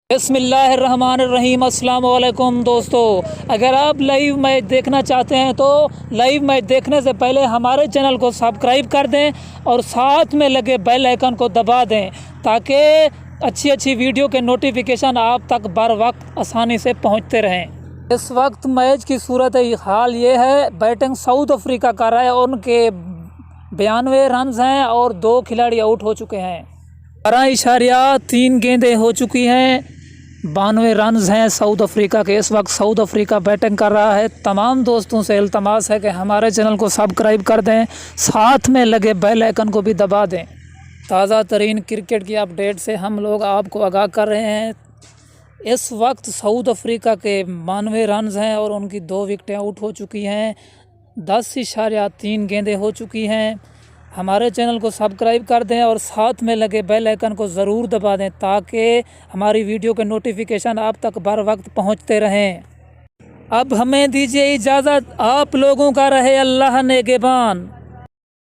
बिस्मिल्लाहिर्रहमानिर्रहीम। अस्सलाम वालेकुम दोस्तों, अगर आप लाइव मैच देखना चाहते हैं तो लाइव मैच देखने से पहले हमारे चैनल को सब्सक्राइब कर दें और साथ में लगे बेल आइकन को दबा दें ताकि अच्छी अच्छी वीडियो के नोटिफिकेशन आप तक बर वक्त आसानी से पहुंचते रहें। इस वक्त मैच की सूरत हाल ये है, बैटिंग साउथ अफ्रीका कर रहा है, उनके 92 रन हैं और 2 खिलाड़ी आउट हो चुके हैं। 12.3 गेंदें हो चुकी हैं, 92 रन हैं साउथ अफ्रीका के। इस वक्त साउथ अफ्रीका बैटिंग कर रहा है। तमाम दोस्तों से इल्तमास है कि हमारे चैनल को सब्सक्राइब कर दें, साथ में लगे बेल आइकन को भी दबा दें। ताज़ा तरीन क्रिकेट की अपडेट से हम लोग आपको आगाह कर रहे हैं। इस वक्त साउथ अफ्रीका के 92 रन हैं और उनकी 2 विकेटें आउट हो चुकी हैं। 10.3 गेंदें हो चुकी हैं। हमारे चैनल को सब्सक्राइब कर दें और साथ में लगे बेल आइकन को ज़रूर दबा दें ताकि हमारी वीडियो के नोटिफिकेशन आप तक बर वक्त पहुंचते रहें। अब हमें दीजिए इजाज़त। आप लोगों का रहे अल्लाह नेगेबान।